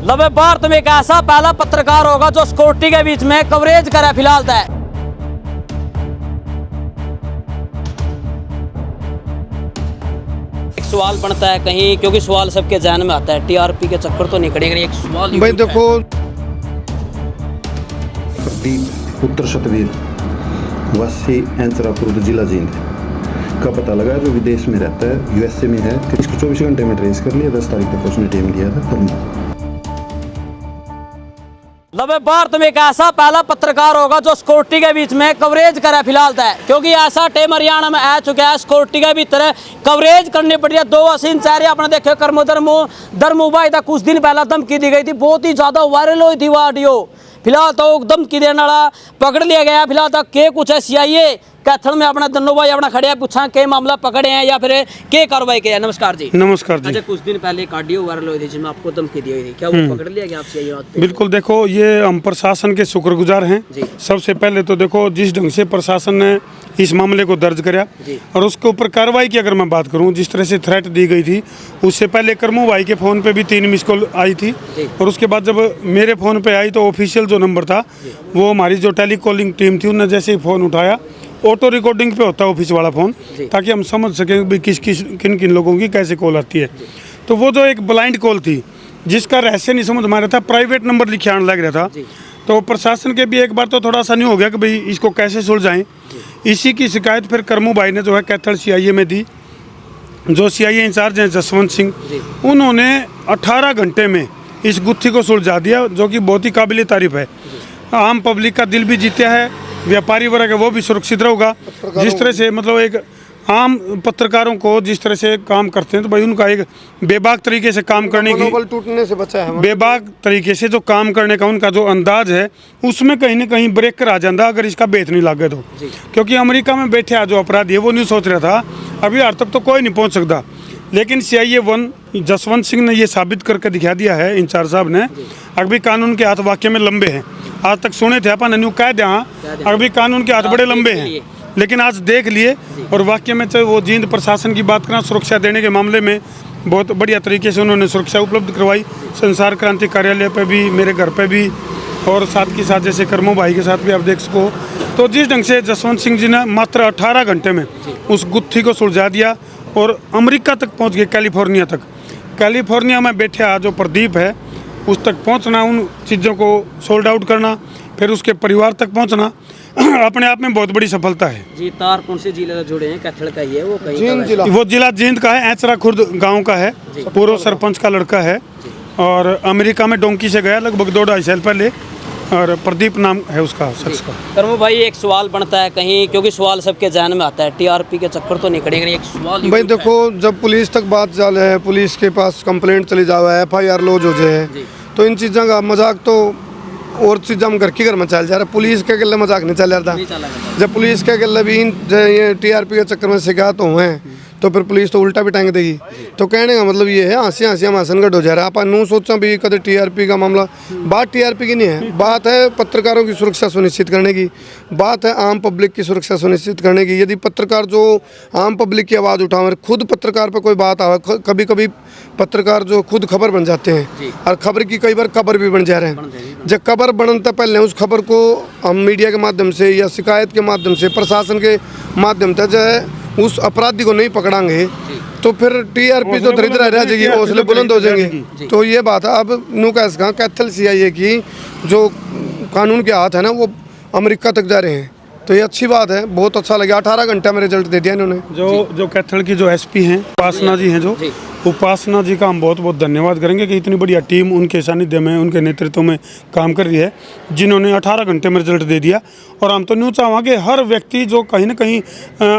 लवे भारत में एक ऐसा पहला पत्रकार होगा जो सिक्योरिटी के बीच में कवरेज करे फिलहाल तक। एक सवाल बनता है कहीं, क्योंकि सवाल सबके ज़हन में आता है, टीआरपी के चक्कर तो नहीं करेंगे। एक सवाल भाई देखो, प्रदीप उत्तर शतवीर वासी एंचरा खुर्द जिला जींद का पता लगा जो विदेश में रहता है, यूएसए में है। इसको 24 घंटे में ट्रेस कर लिया। 10 तारीख तक उसने टाइम दिया था। लवे भारत में एक ऐसा पहला पत्रकार होगा जो सिक्योरिटी के बीच में कवरेज करे फिलहाल तक, क्योंकि ऐसा टाइम हरियाणा में आ चुका है। सिक्योरिटी के भीतर कवरेज करनी पड़ी है। दो हसीन चेहरे अपने देखे। कर्मो धर्मो भाई था, कुछ दिन पहला धमकी दी गई थी, बहुत ही ज्यादा वायरल हुई थी वो ऑडियो। फिलहाल तो धमकी देने वाला पकड़ लिया गया। फिलहाल तक के कुछ है सीआईए कैथल में अपना दन्नो भाई अपना खड़े पूछा के मामला पकड़े हैं या फिर के कार्रवाई किया है। नमस्कार जी। नमस्कार जी। अच्छा, कुछ दिन पहले एक ऑडियो वायरल हुई थी जिसमें आपको धमकी दी हुई थी, क्या वो पकड़ लिया गया आप सीआईए? बिल्कुल, देखो ये हम प्रशासन के शुक्रगुजार हैं। सबसे पहले तो देखो जिस ढंग से प्रशासन ने इस मामले को दर्ज कराया और उसके ऊपर कार्रवाई की अगर मैं बात करूं, जिस तरह से थ्रेट दी गई थी, उससे पहले कर्मू भाई के फ़ोन पे भी 3 मिस कॉल आई थी और उसके बाद जब मेरे फ़ोन पे आई तो ऑफिशियल जो नंबर था वो हमारी जो टेली कॉलिंग टीम थी उन्होंने जैसे ही फ़ोन उठाया, ऑटो रिकॉर्डिंग पे होता है ऑफिस वाला फ़ोन, ताकि हम समझ सकें भी किन किन लोगों की कैसे कॉल आती है। तो वो जो एक ब्लाइंड कॉल थी जिसका रहस्य नहीं समझ में आ रहा था, प्राइवेट नंबर लिखे आने लग रहा था, तो प्रशासन के भी एक बार तो थोड़ा सा नहीं हो गया कि भाई इसको कैसे सुलझाएं। इसी की शिकायत फिर कर्मू भाई ने जो है कैथल सीआईए में दी। जो सीआईए इंचार्ज हैं जसवंत सिंह, उन्होंने 18 घंटे में इस गुत्थी को सुलझा दिया, जो कि बहुत ही काबिल तारीफ है। आम पब्लिक का दिल भी जीता है, व्यापारी वर्ग है वो भी सुरक्षित रहेगा। जिस तरह से मतलब एक आम पत्रकारों को जिस तरह से काम करते हैं, तो भाई उनका एक बेबाक तरीके से काम करने की, टूटने से बचा है, बेबाक तरीके से जो काम करने का उनका जो अंदाज है, उसमें कहीं ना कहीं ब्रेक कर आ जाता अगर इसका बेत नहीं लागे तो। क्योंकि अमेरिका में बैठे जो अपराधी है वो नहीं सोच रहा था अभी आज तक तो कोई नहीं पहुंच सकता, लेकिन सीआईए 1 जसवंत सिंह ने ये साबित करके दिखा दिया है, इंचार्ज साहब ने, अभी कानून के हाथ वाकई में लंबे हैं। आज तक सुने थे अपन न्यू कह दिया, अभी कानून के हाथ बड़े लंबे हैं, लेकिन आज देख लिए और वाकई में चाहे वो जींद प्रशासन की बात करें, सुरक्षा देने के मामले में बहुत बढ़िया तरीके से उन्होंने सुरक्षा उपलब्ध करवाई। संसार क्रांति कार्यालय पे भी, मेरे घर पे भी, और साथ के साथ जैसे कर्मो भाई के साथ भी आप देख सको। तो जिस ढंग से जसवंत सिंह जी ने मात्र 18 घंटे में उस गुत्थी को सुलझा दिया और अमेरिका तक पहुंच गए, कैलिफोर्निया तक। कैलिफोर्निया में बैठे जो प्रदीप है उस तक पहुंचना, उन चीज़ों को सोल्ड आउट करना, फिर उसके परिवार तक पहुंचना अपने आप में बहुत बड़ी सफलता है जी। तार कौन से जिले से जुड़े हैं? कैथल का ही है वो? वो जिला जींद का है, एंचरा खुर्द गांव का है, पूर्व सरपंच का लड़का है और अमेरिका में डोंकी से गया लगभग 2-2.5 साल पहले, और प्रदीप नाम है उसका शख्स का। कर्मो भाई, एक सवाल बनता है कहीं, क्योंकि सवाल सबके ज़हन में आता है, टीआरपी के चक्कर तो नहीं करेंगे। एक सवाल भाई देखो, जब पुलिस तक बात चल है, पुलिस के पास कंप्लेंट चली जावा, FIR लॉज हो जाए, तो इन चीज़ों का मजाक तो और चीज़ हम घर में चल जा रहा है। पुलिस के गले मजाक नहीं चल रहा था। जब पुलिस के गले भी ये TRP के चक्कर में शिकायत हुए हैं तो फिर पुलिस तो उल्टा भी टांग देगी। तो कहने का मतलब ये है, हंसी हम हंसनगढ़ हो जा रहा है। अपन नू सोचा भी कदे TRP का मामला, बात TRP की नहीं है, बात है पत्रकारों की सुरक्षा सुनिश्चित करने की, बात है आम पब्लिक की सुरक्षा सुनिश्चित करने की। यदि पत्रकार जो आम पब्लिक की आवाज़ उठावे, खुद पत्रकार पर कोई बात आवे, कभी कभी पत्रकार जो खुद खबर बन जाते हैं और खबर की कई बार खबर भी बन जा रहे हैं। जब खबर बनता पहले उस खबर को हम मीडिया के माध्यम से या शिकायत के माध्यम से, प्रशासन के माध्यम से जो है उस अपराधी को नहीं पकड़ांगे तो फिर TRP तो दरिद्र रह जाएगी, हौसले बुलंद हो जाएंगे। तो ये बात है। अब नू कैथल सीआईए की जो कानून के हाथ है ना वो अमेरिका तक जा रहे हैं, तो ये अच्छी बात है, बहुत अच्छा लगा। 18 घंटे में रिजल्ट दे दिया इन्होंने। जो कैथल की जो SP हैं उपासना जी हैं, जो उपासना जी का हम बहुत बहुत धन्यवाद करेंगे कि इतनी बढ़िया टीम उनके सानिध्य में, उनके नेतृत्व में काम कर रही है, जिन्होंने 18 घंटे में रिजल्ट दे दिया। और हम तो न्यू चाहेंगे हर व्यक्ति जो कहीं ना कहीं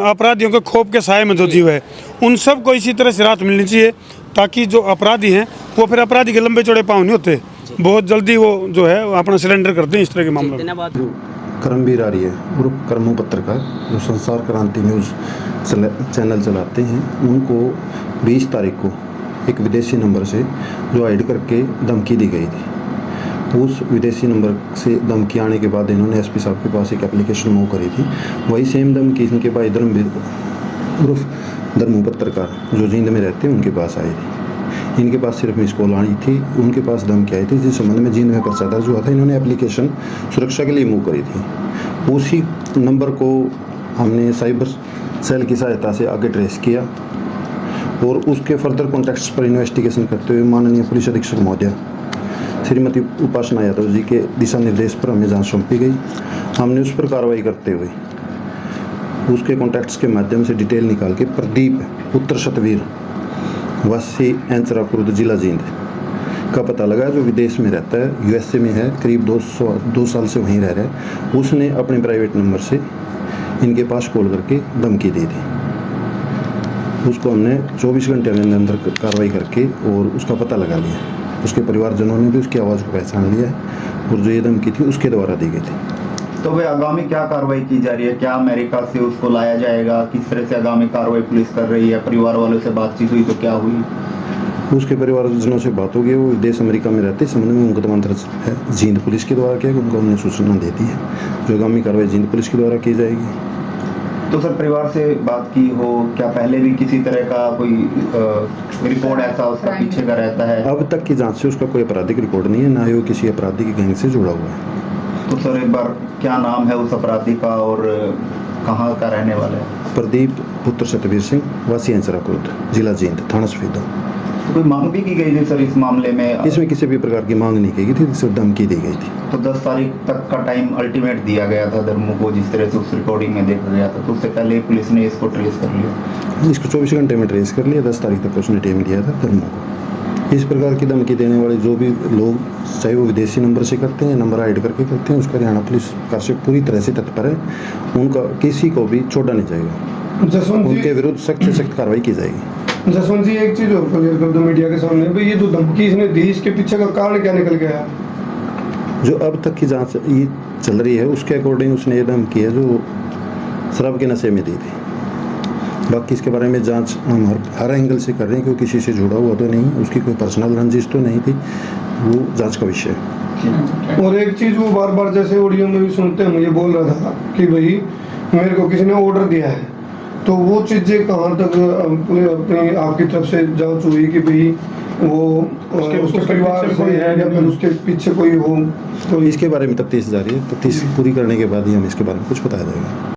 अपराधियों के खौफ के साए में जो जीव है, उन सब को इसी तरह से राहत मिलनी चाहिए, ताकि जो अपराधी हैं वो फिर अपराधी के लंबे चौड़े पाँव नहीं होते, बहुत जल्दी वो जो है अपना सरेंडर करते हैं इस तरह के मामलों। करमवीर आर्य ग्रुप कर्मू पत्रकार जो संसार क्रांति न्यूज़ चैनल चलाते हैं, उनको 20 तारीख को एक विदेशी नंबर से जो ऐड करके धमकी दी गई थी। उस विदेशी नंबर से धमकी आने के बाद इन्होंने SP साहब के पास एक एप्लीकेशन मूव करी थी। वही सेम धमकी इनके भाई धर्मवीर उर्फ धर्मू पत्रकार जो जींद में रहते हैं उनके पास आई थी। इनके पास सिर्फ मिस कॉल आई थी, उनके पास धमकी आई थी जिस संबंध में जींद में पर्चा दर्ज हुआ था। इन्होंने एप्लीकेशन सुरक्षा के लिए मूव करी थी। उसी नंबर को हमने साइबर सेल की सहायता से आगे ट्रेस किया और उसके फर्दर कॉन्टेक्ट्स पर इन्वेस्टिगेशन करते हुए माननीय पुलिस अधीक्षक महोदया श्रीमती उपासना यादव जी के दिशा निर्देश पर हमें जांच सौंपी गई। हमने उस पर कार्रवाई करते हुए उसके कॉन्टैक्ट्स के माध्यम से डिटेल निकाल के प्रदीप पुत्र सतवीर वासी एंचरा खुर्द जिला जींद का पता लगा, जो विदेश में रहता है, यूएसए में है, करीब 2 साल से वहीं रह रहा है। उसने अपने प्राइवेट नंबर से इनके पास कॉल करके धमकी दी थी। उसको हमने 24 घंटे में अंदर कार्रवाई करके और उसका पता लगा लिया। उसके परिवारजनों ने भी उसकी आवाज़ को पहचान लिया है और जो ये धमकी थी उसके द्वारा दी गई थी। तो वे आगामी क्या कार्रवाई की जा रही है? क्या अमेरिका से उसको लाया जाएगा? किस तरह से आगामी कार्रवाई पुलिस कर रही है? परिवार वालों से बातचीत हुई तो क्या हुई? उसके परिवारजनों से बात हो गई। वो देश अमेरिका में रहते, इस संबंध में मुकदमा दर्ज है जींद पुलिस के द्वारा किया, उनको हमने सूचना दे दी है। जो आगामी कार्रवाई जींद पुलिस के द्वारा की जाएगी। तो सर, परिवार से बात की हो, क्या पहले भी किसी तरह का कोई रिकॉर्ड ऐसा उसका पीछे का रहता है? अब तक की जांच से उसका कोई आपराधिक रिकॉर्ड नहीं है, ना ही वो किसी आपराधिक गैंग से जुड़ा हुआ है। तो सर, एक बार क्या नाम है उस अपराधी का और कहाँ का रहने वाला है? प्रदीप पुत्र सतवीर सिंह वासी एंचरा खुर्द जिला जींद थाना सफेदा। तो कोई मांग भी की गई थी सर इस मामले में? इसमें किसी भी प्रकार की मांग नहीं की गई थी, सिर्फ धमकी दी गई थी। तो 10 तारीख तक का टाइम अल्टीमेट दिया गया था धर्मू को, जिस तरह से उस रिकॉर्डिंग में देखा गया था। तो उससे पहले पुलिस ने इसको ट्रेस कर लिया। इसको 24 घंटे में ट्रेस कर लिया। 10 तारीख तक उसने टाइम दिया था धर्मों को। इस प्रकार की धमकी देने वाले जो भी लोग, चाहे वो विदेशी नंबर से करते हैं, नंबर हाइड करके करते हैं, उसका हरियाणा पुलिस कार्य पूरी तरह से तत्पर है। उनका किसी को भी छोड़ा नहीं जाएगा। जसवंत उनके जी, विरुद्ध सख्त से सख्त कार्रवाई की जाएगी। जसवंत जी, एक चीज और क्लियर कर दो मीडिया के सामने भाई, ये जो धमकी इसने दी, इसके पीछे का कारण क्या निकल गया? जो अब तक की जांच ये चल रही है उसके अकॉर्डिंग उसने ये धमकी है जो शराब के नशे में दी थी। बाकी इसके बारे में जांच हम हर एंगल से कर रहे हैं, क्योंकि किसी से जुड़ा हुआ तो नहीं, उसकी कोई पर्सनल रंजिश तो नहीं थी, वो जांच का विषय है। और एक चीज वो बार बार जैसे ऑडियो में भी सुनते हैं, मुझे बोल रहा था कि भाई मेरे को किसी ने ऑर्डर दिया है, तो वो चीजें कहाँ तक अपनी आपकी तरफ से जांच हुई कि भाई वो उसके परिवार से है या फिर उसके पीछे कोई हो? तो इसके बारे में तफ्तीश जारी है। तफ्तीश पूरी करने के बाद ही हम इसके बारे में कुछ बताया जाएगा।